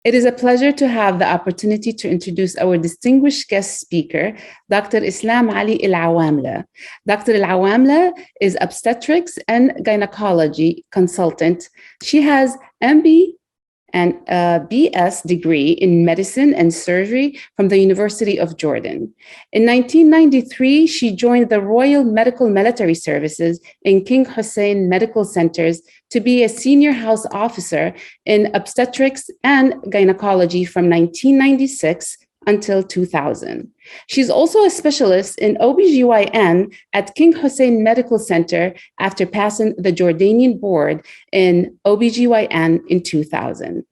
It is a pleasure to have the opportunity to introduce our distinguished guest speaker, Dr. Islam Ali Al-Awamleh. Dr. Al-Awamleh is obstetrics and gynecology consultant. She has MB and a BS degree in medicine and surgery from the University of Jordan. In 1993, she joined the Royal Medical Military Services in King Hussein Medical Centers to be a senior house officer in obstetrics and gynecology from 1996 until 2000. She's also a specialist in OBGYN at King Hussein Medical Center after passing the Jordanian Board in OBGYN in 2000.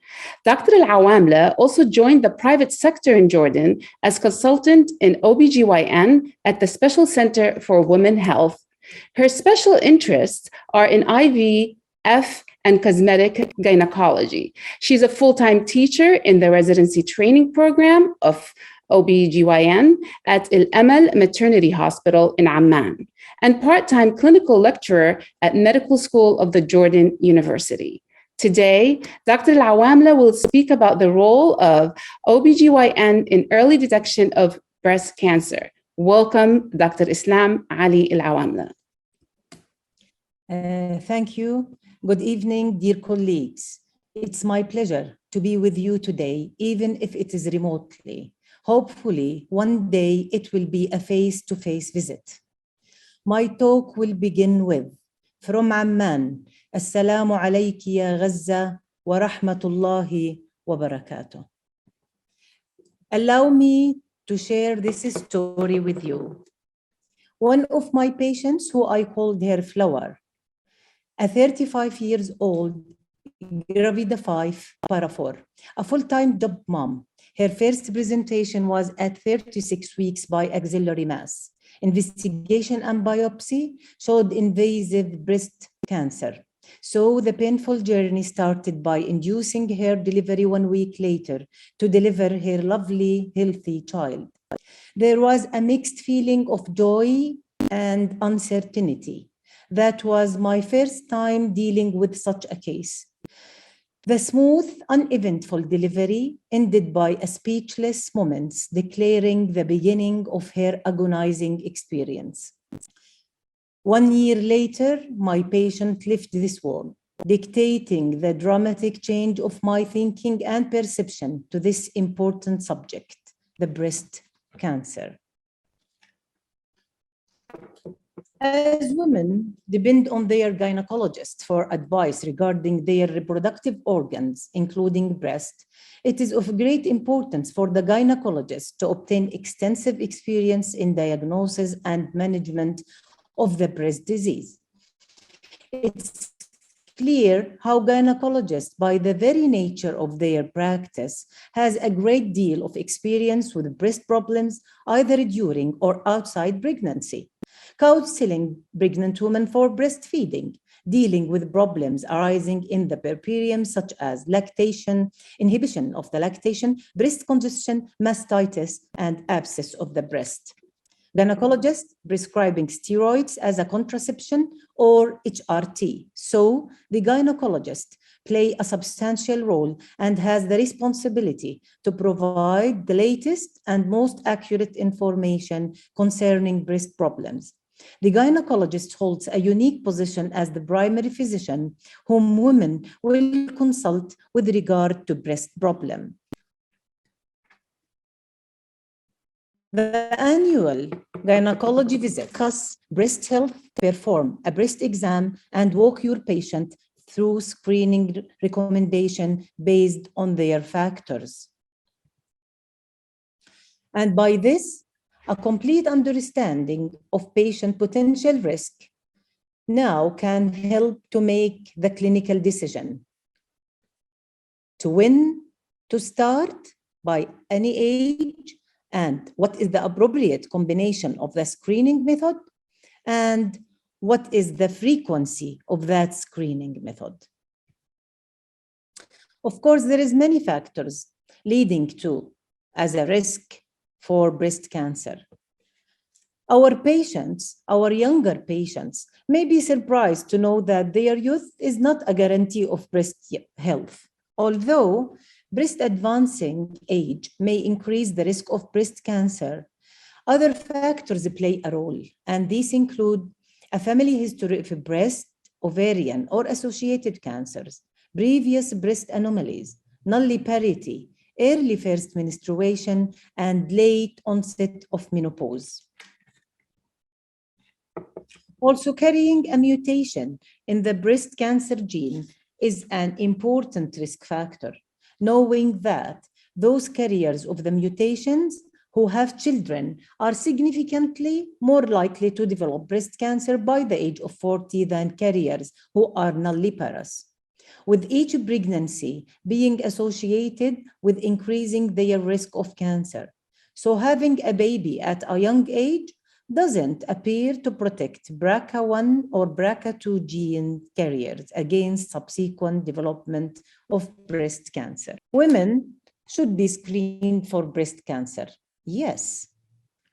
Dr. Al-Awamleh also joined the private sector in Jordan as consultant in OBGYN at the Special Center for Women Health. Her special interests are in IVF and Cosmetic gynecology. She's a full-time teacher in the residency training program of OBGYN at AMAL Maternity Hospital in Amman, and part-time clinical lecturer at Medical School of the Jordan University. Today, Dr. Al-Awamleh will speak about the role of OBGYN in early detection of breast cancer. Welcome, Dr. Islam Ali Al-Awamleh. Thank you. Good evening, dear colleagues. It's my pleasure to be with you today, even if it is remotely. Hopefully, one day it will be a face-to-face visit. My talk will begin with, from Amman, Assalamu alayki ya Gaza wa rahmatullahi wa barakatuh. Allow me to share this story with you. One of my patients, who I called her Flower, a 35 years old, Gravida 5, Para 4, a full-time job mom. Her first presentation was at 36 weeks by axillary mass. Investigation and biopsy showed invasive breast cancer. So the painful journey started by inducing her delivery 1 week later to deliver her lovely, healthy child. There was a mixed feeling of joy and uncertainty. That was my first time dealing with such a case. The smooth, uneventful delivery ended by a speechless moments declaring the beginning of her agonizing experience. 1 year later, my patient left this world, dictating the dramatic change of my thinking and perception to this important subject, the breast cancer. As women depend on their gynecologists for advice regarding their reproductive organs, including breast, it is of great importance for the gynecologist to obtain extensive experience in diagnosis and management of the breast disease. It's clear how gynecologists, by the very nature of their practice, has a great deal of experience with breast problems, either during or outside pregnancy. Counseling pregnant women for breastfeeding, dealing with problems arising in the puerperium, such as lactation, inhibition of the lactation, breast congestion, mastitis, and abscess of the breast. Gynecologists prescribing steroids as a contraception or HRT. So the gynecologist play a substantial role and has the responsibility to provide the latest and most accurate information concerning breast problems. The gynecologist holds a unique position as the primary physician whom women will consult with regard to breast problem. The annual gynecology visit discuss breast health, perform a breast exam, and walk your patient through screening recommendation based on their factors. And by this, a complete understanding of patient potential risk now can help to make the clinical decision to when to start by any age, and what is the appropriate combination of the screening method, and what is the frequency of that screening method. Of course, there is many factors leading to as a risk for breast cancer. Our patients, our younger patients, may be surprised to know that their youth is not a guarantee of breast health. Although Breast advancing age may increase the risk of breast cancer. Other factors play a role, and these include a family history of breast, ovarian, or associated cancers, previous breast anomalies, nulliparity, early first menstruation, and late onset of menopause. Also, carrying a mutation in the breast cancer gene is an important risk factor, knowing that those carriers of the mutations who have children are significantly more likely to develop breast cancer by the age of 40 than carriers who are nulliparous, with each pregnancy being associated with increasing their risk of cancer. So having a baby at a young age doesn't appear to protect BRCA1 or BRCA2 gene carriers against subsequent development of breast cancer. Women should be screened for breast cancer. Yes,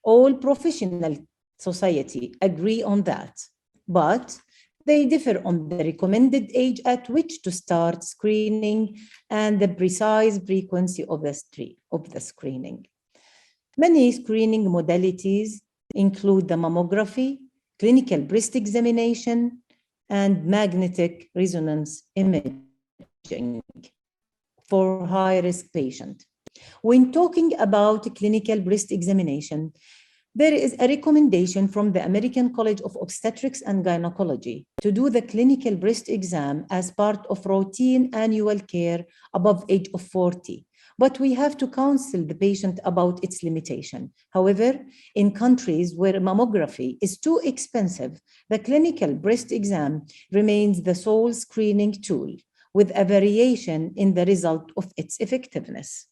all professional society agree on that, but they differ on the recommended age at which to start screening and the precise frequency of the screening. Many screening modalities include the mammography, clinical breast examination, and magnetic resonance imaging for high-risk patients. When talking about clinical breast examination, there is a recommendation from the American College of Obstetrics and Gynecology to do the clinical breast exam as part of routine annual care above age of 40. But we have to counsel the patient about its limitation. However, in countries where mammography is too expensive, the clinical breast exam remains the sole screening tool, with a variation in the result of its effectiveness.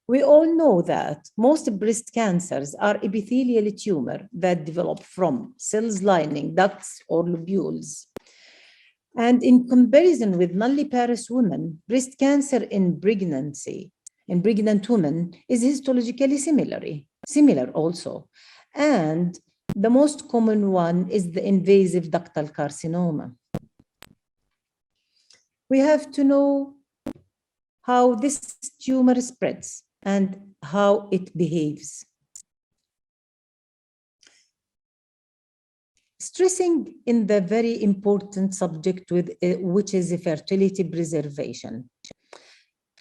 We all know that most breast cancers are epithelial tumor that develop from cells lining ducts or lobules. And in comparison with nulliparous women, breast cancer in pregnant women is histologically similar also. And the most common one is the invasive ductal carcinoma. We have to know how this tumor spreads and how it behaves. Stressing in the very important subject which is fertility preservation.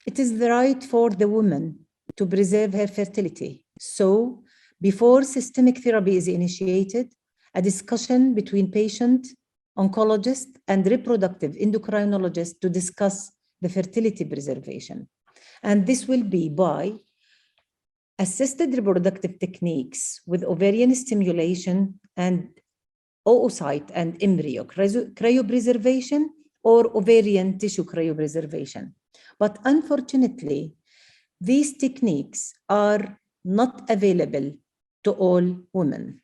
It is the right for the woman to preserve her fertility. So before systemic therapy is initiated, a discussion between patient, oncologist, and reproductive endocrinologist to discuss the fertility preservation. And this will be by assisted reproductive techniques with ovarian stimulation and oocyte and embryo cryopreservation or ovarian tissue cryopreservation. But unfortunately, these techniques are not available to all women.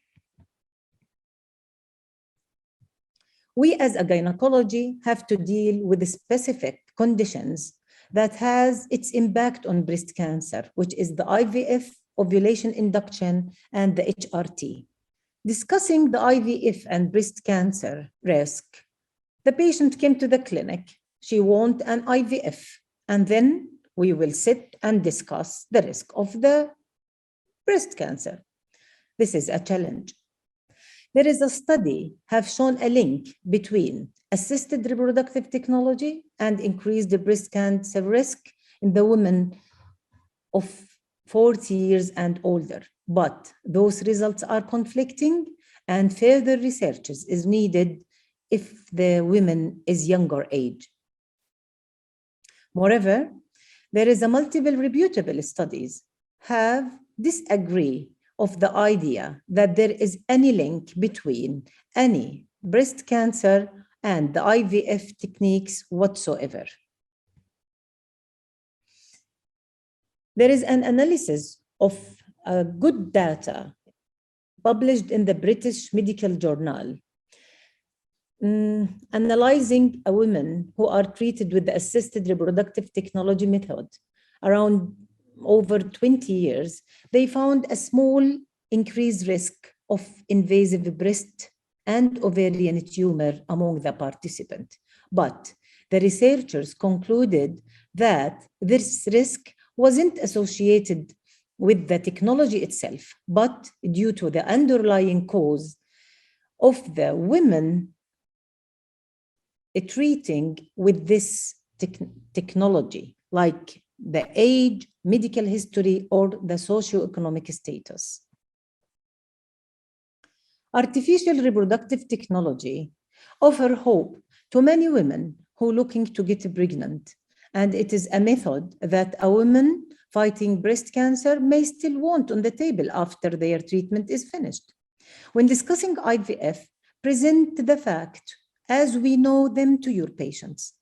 We as a gynecology have to deal with the specific conditions that has its impact on breast cancer, which is the IVF, ovulation induction, and the HRT. Discussing the IVF and breast cancer risk, the patient came to the clinic. She wants an IVF, and then we will sit and discuss the risk of the breast cancer. This is a challenge. There is a study have shown a link between assisted reproductive technology and increased breast cancer risk in the women of 40 years and older. But those results are conflicting, and further research is needed if the woman is younger age. Moreover, there is a multiple reputable studies have disagree of the idea that there is any link between any breast cancer and the IVF techniques whatsoever. There is an analysis of good data published in the British Medical Journal, analyzing a women who are treated with the assisted reproductive technology method around over 20 years. They found a small increased risk of invasive breast and ovarian tumor among the participants. But The researchers concluded that this risk wasn't associated with the technology itself, but due to the underlying cause of the women treating with this technology, like the age, medical history, or the socioeconomic status. Artificial reproductive technology offers hope to many women who are looking to get pregnant, and it is a method that a woman fighting breast cancer may still want on the table after their treatment is finished. When discussing IVF, present the fact as we know them to your patients.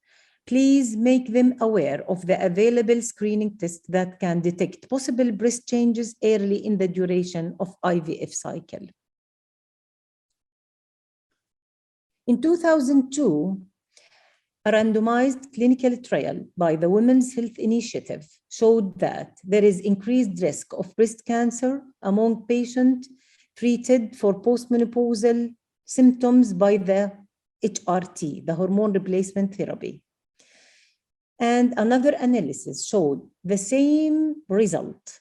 Please make them aware of the available screening tests that can detect possible breast changes early in the duration of IVF cycle. In 2002, a randomized clinical trial by the Women's Health Initiative showed that there is increased risk of breast cancer among patients treated for postmenopausal symptoms by the HRT, the hormone replacement therapy. And another analysis showed the same result,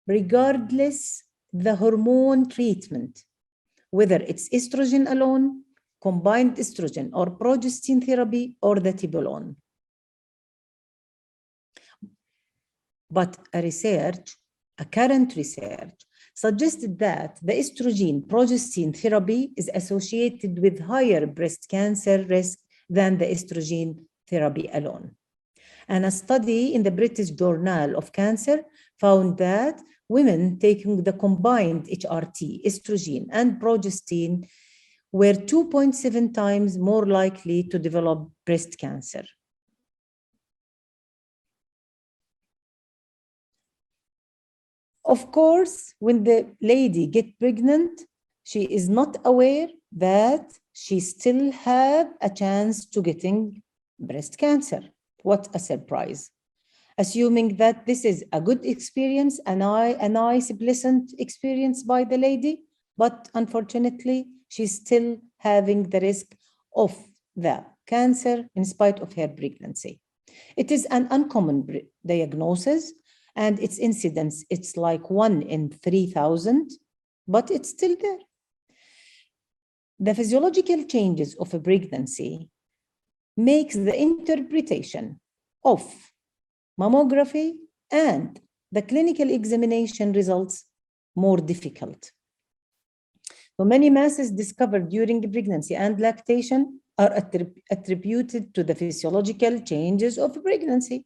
regardless the hormone treatment, whether it's estrogen alone, combined estrogen or progestin therapy, or the tibolone. But a current research, suggested that the estrogen-progestin therapy is associated with higher breast cancer risk than the estrogen therapy alone. And a study in the British Journal of Cancer found that women taking the combined HRT, estrogen, and progestin were 2.7 times more likely to develop breast cancer. Of course, when the lady gets pregnant, she is not aware that she still has a chance to getting breast cancer. What a surprise. Assuming that this is a good experience, a nice, pleasant experience by the lady, but unfortunately, she's still having the risk of the cancer in spite of her pregnancy. It is an uncommon diagnosis, and its incidence, it's like 1 in 3,000, but it's still there. The physiological changes of a pregnancy makes the interpretation of mammography and the clinical examination results more difficult. So many masses discovered during pregnancy and lactation are attributed to the physiological changes of pregnancy.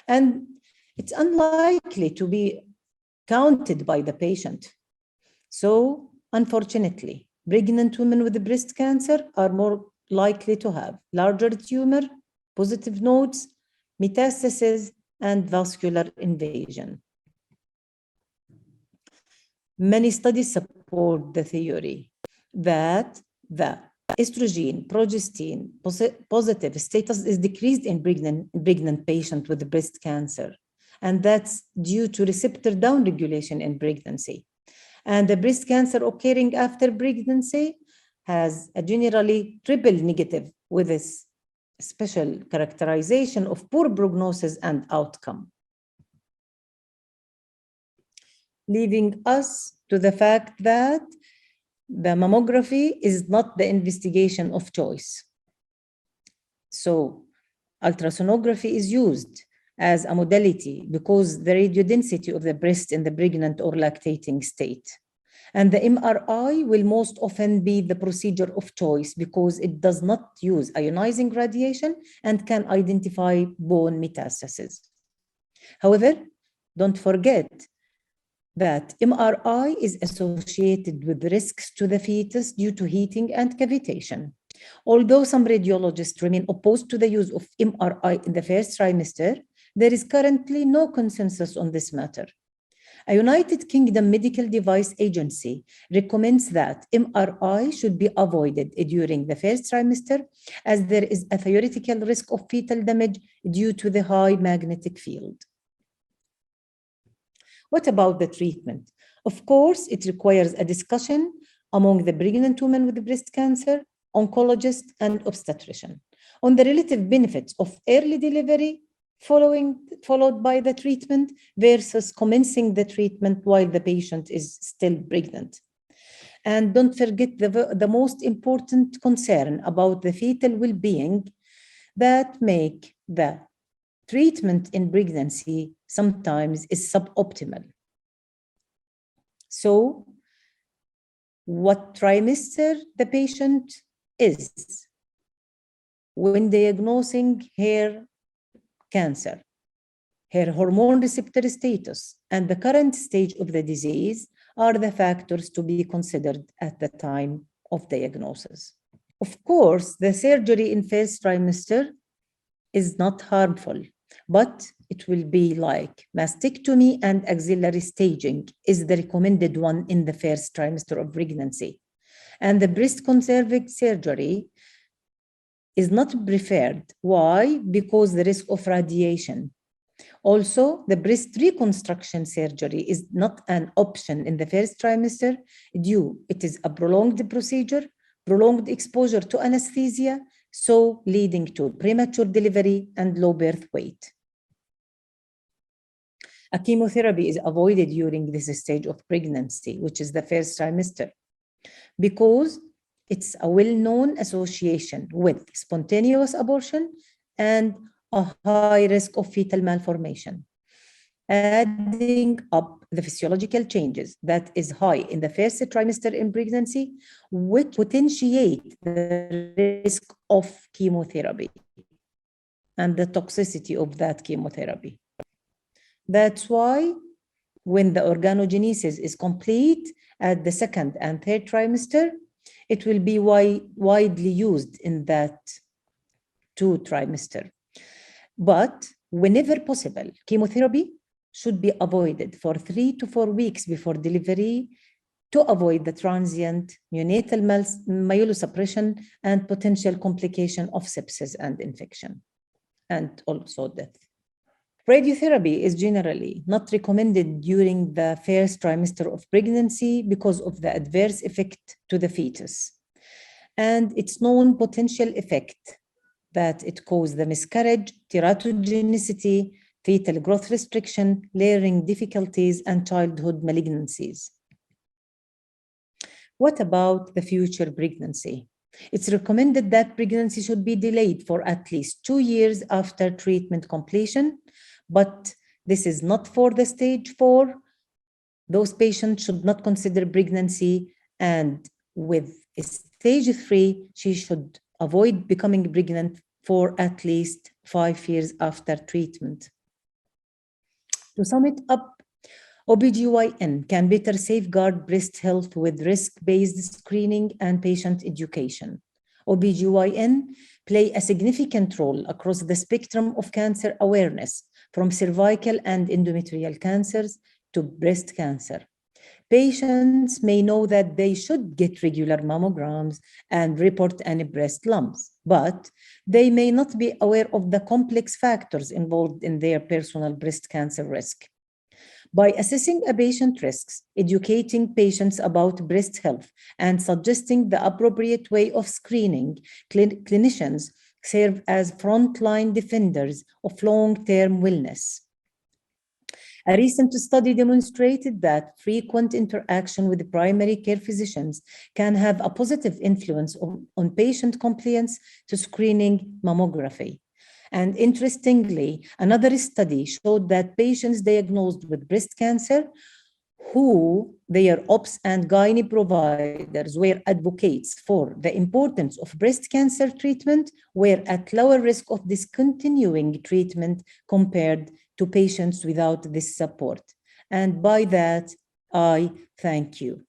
And it's unlikely to be counted by the patient. So, unfortunately, pregnant women with breast cancer are more likely to have larger tumor, positive nodes, metastasis, and vascular invasion. Many studies support the theory that the estrogen, progestin positive status is decreased in pregnant patients with breast cancer. And that's due to receptor downregulation in pregnancy. And the breast cancer occurring after pregnancy has a generally triple negative with this special characterization of poor prognosis and outcome. Leaving us to the fact that the mammography is not the investigation of choice. So ultrasonography is used as a modality because the radiodensity of the breast in the pregnant or lactating state. And the MRI will most often be the procedure of choice because it does not use ionizing radiation and can identify bone metastasis. However, don't forget that MRI is associated with risks to the fetus due to heating and cavitation. Although some radiologists remain opposed to the use of MRI in the first trimester, there is currently no consensus on this matter. A United Kingdom Medical Device Agency recommends that MRI should be avoided during the first trimester as there is a theoretical risk of fetal damage due to the high magnetic field. What about the treatment? Of course, it requires a discussion among the pregnant women with breast cancer, oncologist, and obstetrician. on the relative benefits of early delivery followed by the treatment versus commencing the treatment while the patient is still pregnant. And don't forget the most important concern about the fetal well-being that make the treatment in pregnancy sometimes is suboptimal. So, what trimester the patient is when diagnosing her cancer, her hormone receptor status, and the current stage of the disease are the factors to be considered at the time of diagnosis. Of course, the surgery in first trimester is not harmful, but it will be like mastectomy and axillary staging is the recommended one in the first trimester of pregnancy. And the breast conserving surgery is not preferred. Why? Because the risk of radiation. Also, the breast reconstruction surgery is not an option in the first trimester it is a prolonged procedure, prolonged exposure to anesthesia, so leading to premature delivery and low birth weight. A chemotherapy is avoided during this stage of pregnancy, which is the first trimester, because it's a well-known association with spontaneous abortion and a high risk of fetal malformation. Adding up the physiological changes that is high in the first trimester in pregnancy, which potentiate the risk of chemotherapy and the toxicity of that chemotherapy. That's why when the organogenesis is complete at the second and third trimester, it will be widely used in that 2 trimester. But whenever possible, chemotherapy should be avoided for 3 to 4 weeks before delivery to avoid the transient neonatal myelosuppression and potential complication of sepsis and infection, and also death. Radiotherapy is generally not recommended during the first trimester of pregnancy because of the adverse effect to the fetus and its known potential effect that it causes the miscarriage, teratogenicity, fetal growth restriction, layering difficulties, and childhood malignancies. What about the future pregnancy? It's recommended that pregnancy should be delayed for at least 2 years after treatment completion, but this is not for the stage 4. Those patients should not consider pregnancy, and with stage 3, she should avoid becoming pregnant for at least 5 years after treatment. To sum it up, OBGYN can better safeguard breast health with risk-based screening and patient education. OBGYN play a significant role across the spectrum of cancer awareness, from cervical and endometrial cancers to breast cancer. Patients may know that they should get regular mammograms and report any breast lumps, but they may not be aware of the complex factors involved in their personal breast cancer risk. By assessing a patient's risks, educating patients about breast health, and suggesting the appropriate way of screening, clinicians serve as frontline defenders of long-term wellness. A recent study demonstrated that frequent interaction with primary care physicians can have a positive influence on patient compliance to screening mammography. And interestingly, another study showed that patients diagnosed with breast cancer who their OBS and gynae providers were advocates for the importance of breast cancer treatment were at lower risk of discontinuing treatment compared to patients without this support. And by that, I thank you.